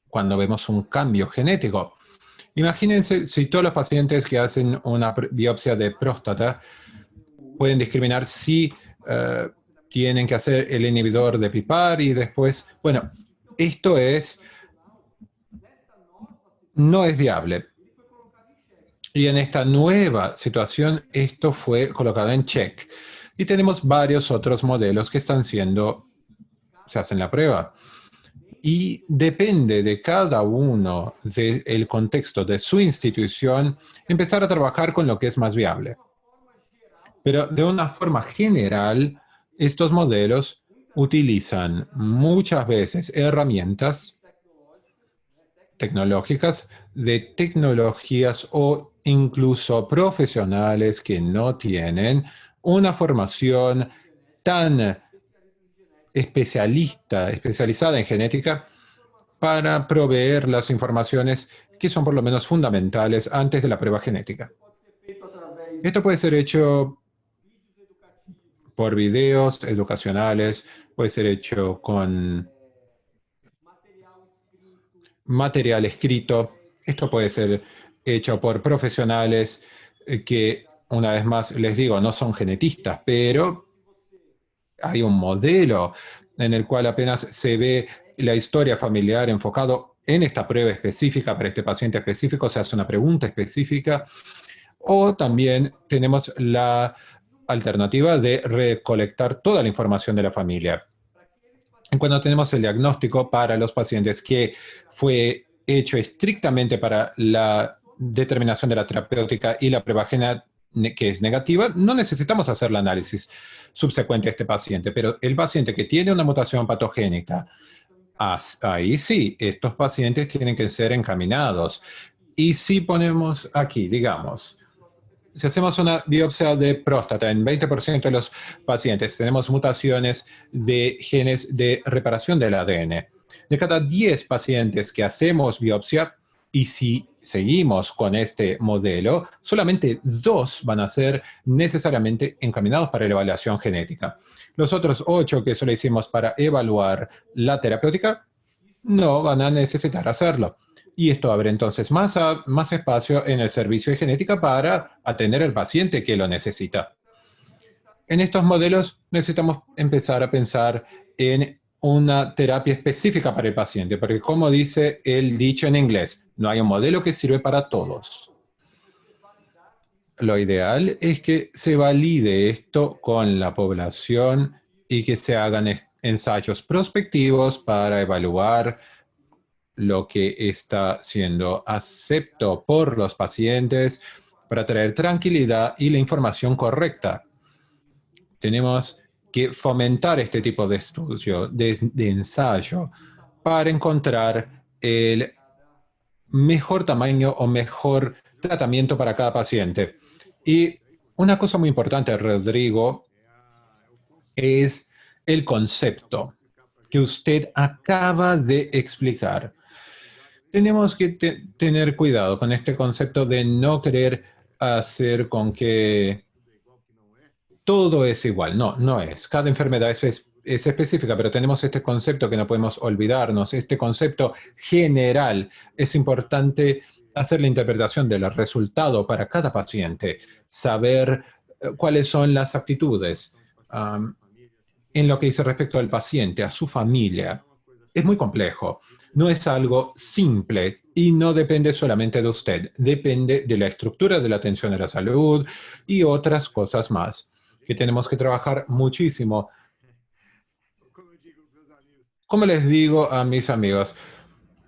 cuando vemos un cambio genético. Imagínense si todos los pacientes que hacen una biopsia de próstata pueden discriminar si tienen que hacer el inhibidor de PPAR y después, bueno, esto no es viable. Y en esta nueva situación, esto fue colocado en check. Y tenemos varios otros modelos que se hacen la prueba. Y depende de cada uno del contexto de su institución, empezar a trabajar con lo que es más viable. Pero de una forma general, estos modelos utilizan muchas veces herramientas tecnológicas de tecnologías o incluso profesionales que no tienen una formación tan especializada en genética para proveer las informaciones que son por lo menos fundamentales antes de la prueba genética. Esto puede ser hecho por videos educacionales, puede ser hecho con material escrito. Esto puede ser hecho por profesionales que, una vez más, les digo, no son genetistas, pero hay un modelo en el cual apenas se ve la historia familiar enfocado en esta prueba específica para este paciente específico, se hace una pregunta específica, o también tenemos la alternativa de recolectar toda la información de la familia. Cuando tenemos el diagnóstico para los pacientes que fue hecho estrictamente para la determinación de la terapéutica y la prueba que es negativa, no necesitamos hacer el análisis subsecuente a este paciente, pero el paciente que tiene una mutación patogénica, ahí sí, estos pacientes tienen que ser encaminados. Y si ponemos aquí, digamos, si hacemos una biopsia de próstata en 20% de los pacientes, tenemos mutaciones de genes de reparación del ADN. De cada 10 pacientes que hacemos biopsia, y si seguimos con este modelo, solamente 2 van a ser necesariamente encaminados para la evaluación genética. Los otros 8 que solo hicimos para evaluar la terapéutica, no van a necesitar hacerlo. Y esto abre entonces más espacio en el servicio de genética para atender al paciente que lo necesita. En estos modelos necesitamos empezar a pensar en una terapia específica para el paciente, porque como dice el dicho en inglés, no hay un modelo que sirve para todos. Lo ideal es que se valide esto con la población y que se hagan ensayos prospectivos para evaluar lo que está siendo acepto por los pacientes para traer tranquilidad y la información correcta. Tenemos que fomentar este tipo de estudio, de ensayo, para encontrar el mejor tamaño o mejor tratamiento para cada paciente. Y una cosa muy importante, Rodrigo, es el concepto que usted acaba de explicar. Tenemos que tener cuidado con este concepto de no querer hacer con que todo es igual. No, no es. Cada enfermedad es específica, pero tenemos este concepto que no podemos olvidarnos. Este concepto general es importante hacer la interpretación del resultado para cada paciente, saber cuáles son las actitudes en lo que dice respecto al paciente, a su familia. Es muy complejo. No es algo simple y no depende solamente de usted. Depende de la estructura de la atención a la salud y otras cosas más que tenemos que trabajar muchísimo. Como les digo a mis amigos,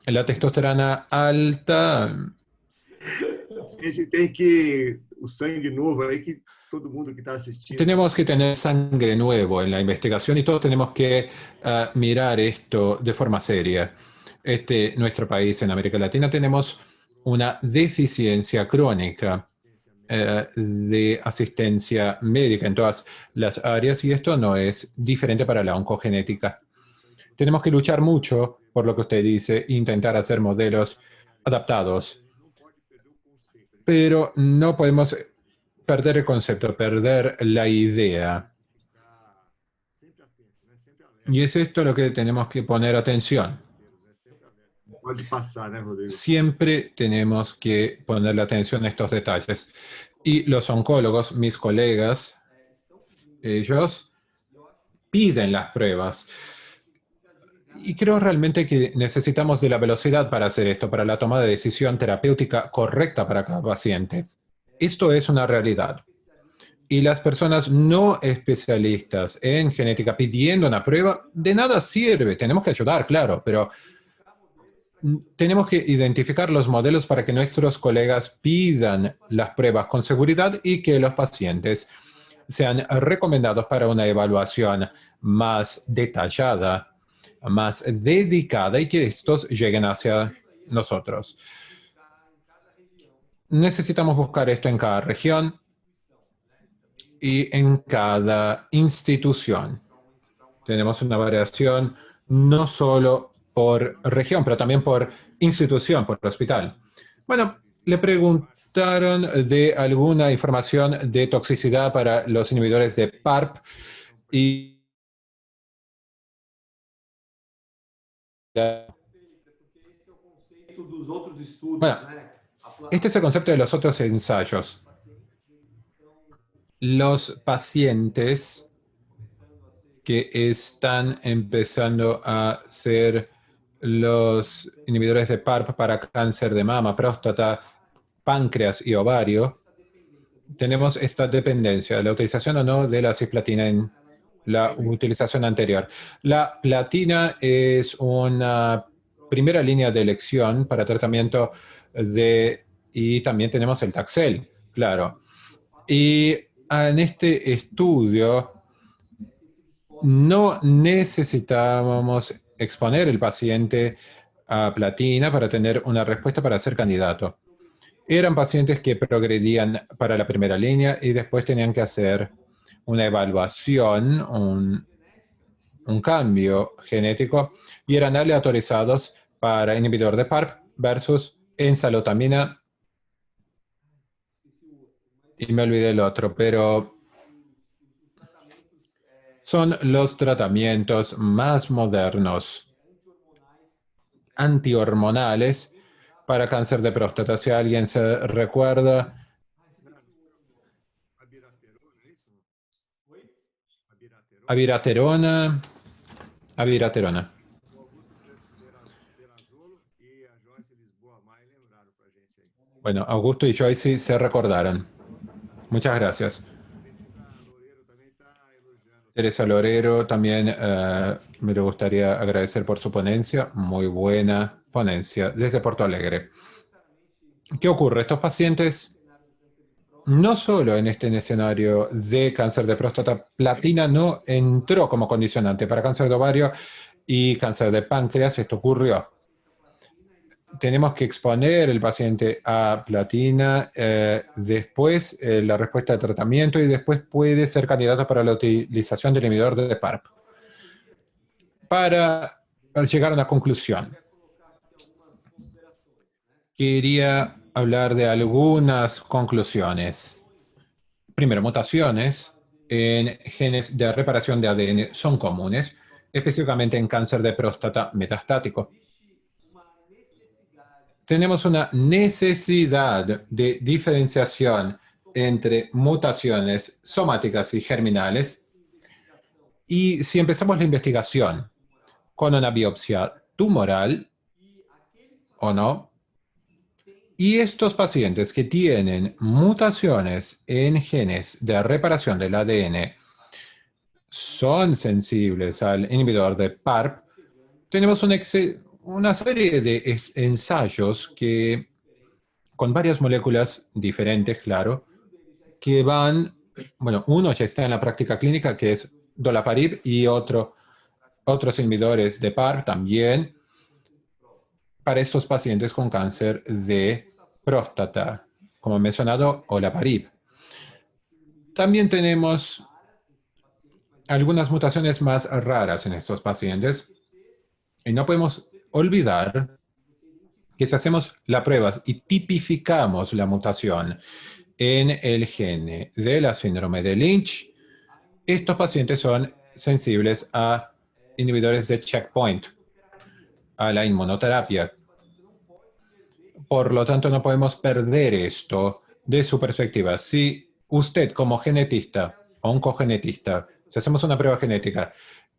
la testosterona alta. A gente tem que o sangue novo aí que todo mundo que está assistindo. Tenemos que tener sangre nuevo en la investigación y todos tenemos que mirar esto de forma seria. Nuestro país en América Latina tenemos una deficiencia crónica de asistencia médica en todas las áreas y esto no es diferente para la oncogenética. Tenemos que luchar mucho por lo que usted dice, intentar hacer modelos adaptados, pero no podemos perder el concepto, perder la idea. Y es esto lo que tenemos que poner atención. pode passar, né, Rodrigo? Siempre tenemos que ponerle atención a estos detalles. Y los oncólogos, mis colegas, ellos piden las pruebas. Y creo realmente que necesitamos de la velocidad para hacer esto, para la toma de decisión terapéutica correcta para cada paciente. Esto es una realidad. Y las personas no especialistas en genética pidiendo una prueba, de nada sirve. Tenemos que ayudar, claro, pero tenemos que identificar los modelos para que nuestros colegas pidan las pruebas con seguridad y que los pacientes sean recomendados para una evaluación más detallada, más dedicada y que estos lleguen hacia nosotros. Necesitamos buscar esto en cada región y en cada institución. Tenemos una variación no solo por región, pero también por institución, por hospital. Bueno, le preguntaron de alguna información de toxicidad para los inhibidores de PARP y bueno, este es el concepto de los otros ensayos. Los pacientes que están empezando a ser los inhibidores de PARP para cáncer de mama, próstata, páncreas y ovario, tenemos esta dependencia, la utilización o no de la cisplatina en la utilización anterior. La platina es una primera línea de elección para tratamiento y también tenemos el Taxel, claro. Y en este estudio no necesitábamos exponer el paciente a platina para tener una respuesta para ser candidato. Eran pacientes que progredían para la primera línea y después tenían que hacer una evaluación, un cambio genético, y eran aleatorizados para inhibidor de PARP versus enzalutamina. Y me olvidé el otro, pero son los tratamientos más modernos, antihormonales, para cáncer de próstata. Si alguien se recuerda, abiraterona. Bueno, Augusto y Joyce se recordaron. Muchas gracias. Teresa Lorero también me le gustaría agradecer por su ponencia. Muy buena ponencia desde Porto Alegre. ¿Qué ocurre? Estos pacientes, no solo en este escenario de cáncer de próstata, platina no entró como condicionante para cáncer de ovario y cáncer de páncreas. Esto ocurrió. Tenemos que exponer el paciente a platina, después la respuesta de tratamiento y después puede ser candidato para la utilización del inhibidor de PARP. Para llegar a una conclusión, quería hablar de algunas conclusiones. Primero, mutaciones en genes de reparación de ADN son comunes, específicamente en cáncer de próstata metastático. Tenemos una necesidad de diferenciación entre mutaciones somáticas y germinales. Y si empezamos la investigación con una biopsia tumoral o no, y estos pacientes que tienen mutaciones en genes de reparación del ADN son sensibles al inhibidor de PARP, tenemos una serie de ensayos que, con varias moléculas diferentes, claro, que van, bueno, uno ya está en la práctica clínica, que es dolaparib, y otros inhibidores de PARP también, para estos pacientes con cáncer de próstata, como mencionado, olaparib. También tenemos algunas mutaciones más raras en estos pacientes, y no podemos olvidar que si hacemos la prueba y tipificamos la mutación en el gene de la síndrome de Lynch, estos pacientes son sensibles a inhibidores de checkpoint, a la inmunoterapia. Por lo tanto, no podemos perder esto de su perspectiva. Si usted como genetista, oncogenetista, si hacemos una prueba genética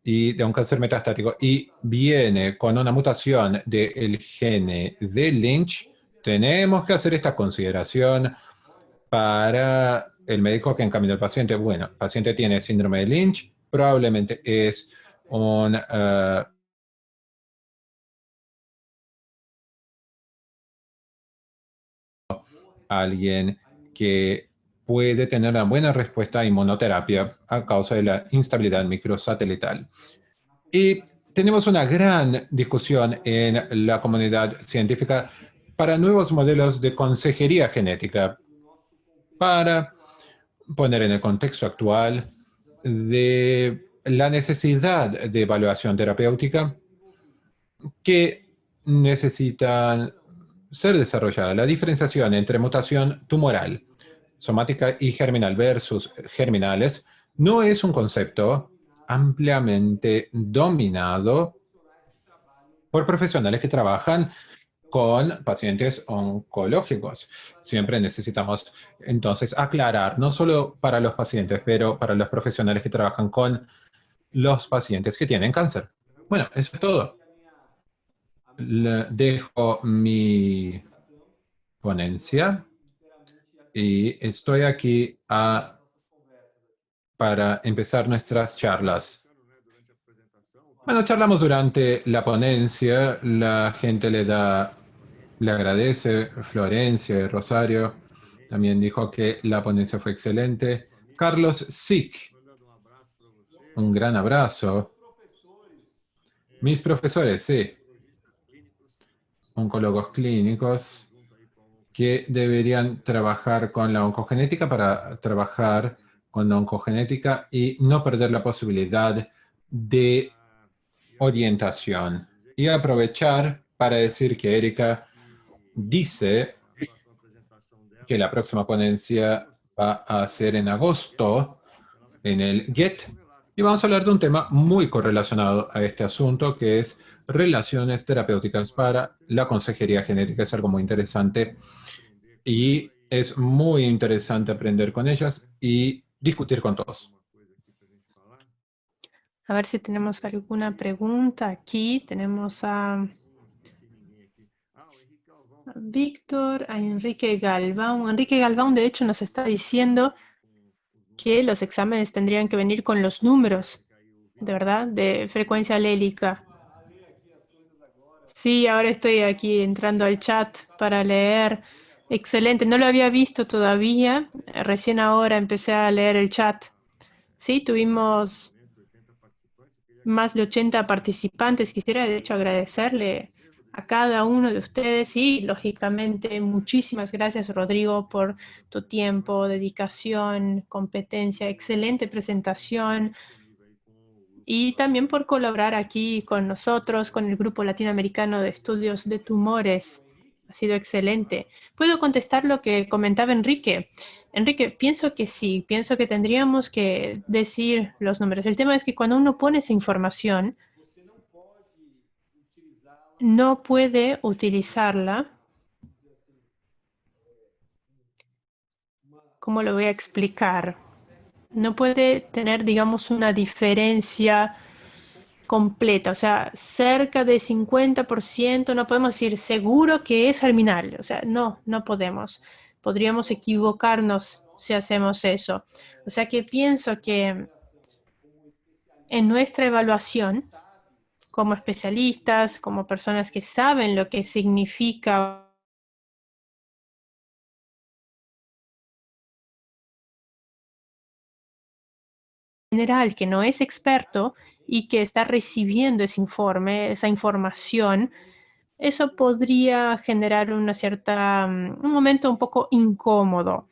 y de un cáncer metastático y viene con una mutación del gene de Lynch, tenemos que hacer esta consideración para el médico que encamina al paciente. Bueno, el paciente tiene síndrome de Lynch, probablemente es un alguien que puede tener una buena respuesta a inmunoterapia a causa de la instabilidad microsatelital. Y tenemos una gran discusión en la comunidad científica para nuevos modelos de consejería genética, para poner en el contexto actual de la necesidad de evaluación terapéutica que necesitan ser desarrollada. La diferenciación entre mutación tumoral, somática y germinal versus germinales no es un concepto ampliamente dominado por profesionales que trabajan con pacientes oncológicos. Siempre necesitamos entonces aclarar, no solo para los pacientes, pero para los profesionales que trabajan con los pacientes que tienen cáncer. Bueno, eso es todo. Dejo mi ponencia y estoy aquí para empezar nuestras charlas. Bueno, charlamos durante la ponencia, la gente le agradece, Florencia y Rosario también dijo que la ponencia fue excelente. Carlos Sick, un gran abrazo. Mis profesores, sí, oncólogos clínicos, que deberían trabajar con la oncogenética para trabajar con la oncogenética y no perder la posibilidad de orientación. Y aprovechar para decir que Erika dice que la próxima ponencia va a ser en agosto en el GET y vamos a hablar de un tema muy correlacionado a este asunto que es relaciones terapéuticas para la consejería genética. Es algo muy interesante y es muy interesante aprender con ellas y discutir con todos. A ver si tenemos alguna pregunta aquí. Tenemos a Víctor, a Enrique Galván. Enrique Galván, de hecho, nos está diciendo que los exámenes tendrían que venir con los números, de verdad, de frecuencia alélica. Sí, ahora estoy aquí entrando al chat para leer. Excelente, no lo había visto todavía. Recién ahora empecé a leer el chat. Sí, tuvimos más de 80 participantes. Quisiera, de hecho, agradecerle a cada uno de ustedes y, lógicamente, muchísimas gracias, Rodrigo, por tu tiempo, dedicación, competencia, excelente presentación y también por colaborar aquí con nosotros, con el Grupo Latinoamericano de Estudios de Tumores. Ha sido excelente. ¿Puedo contestar lo que comentaba Enrique? Enrique, pienso que sí, pienso que tendríamos que decir los números. El tema es que cuando uno pone esa información, no puede utilizarla. ¿Cómo lo voy a explicar? No puede tener, digamos, una diferencia completa, o sea, cerca de 50%, no podemos decir seguro que es germinal, o sea, no podemos. Podríamos equivocarnos si hacemos eso. O sea que pienso que en nuestra evaluación, como especialistas, como personas que saben lo que significa general, que no es experto y que está recibiendo ese informe, esa información, eso podría generar una cierta, un momento un poco incómodo.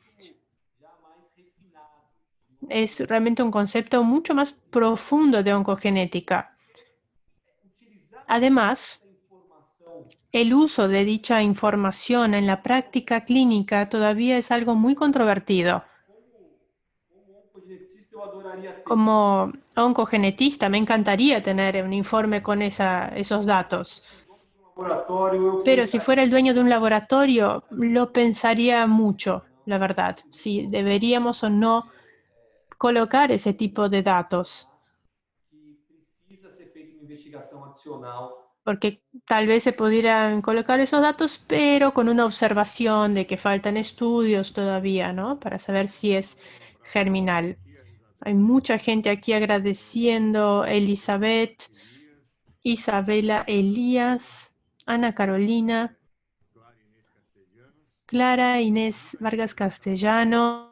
Es realmente un concepto mucho más profundo de oncogenética. Además, el uso de dicha información en la práctica clínica todavía es algo muy controvertido. Como oncogenetista, me encantaría tener un informe con esos datos. Pero si fuera el dueño de un laboratorio, lo pensaría mucho, la verdad, si deberíamos o no colocar ese tipo de datos. Porque tal vez se pudieran colocar esos datos, pero con una observación de que faltan estudios todavía, ¿no? Para saber si es germinal. Hay mucha gente aquí agradeciendo: Elizabeth, Isabela, Elías, Ana Carolina, Clara Inés Vargas Castellano.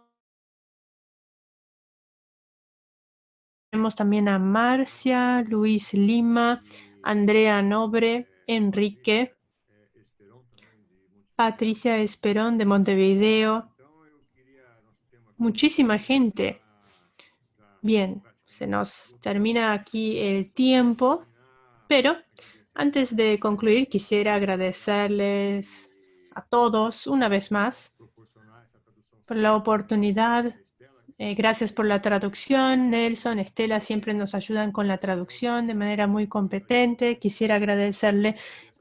Tenemos también a Marcia, Luis Lima, Andrea Nobre, Enrique, Patricia Esperón de Montevideo. Muchísima gente. Bien, se nos termina aquí el tiempo, pero antes de concluir quisiera agradecerles a todos una vez más por la oportunidad. Gracias por la traducción. Nelson, Estela siempre nos ayudan con la traducción de manera muy competente. Quisiera agradecerle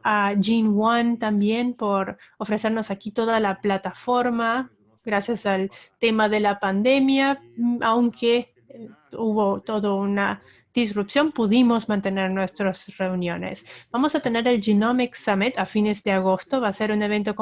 a Jean Wan también por ofrecernos aquí toda la plataforma. Gracias al tema de la pandemia, aunque hubo toda una disrupción, pudimos mantener nuestras reuniones. Vamos a tener el Genomics Summit a fines de agosto. Va a ser un evento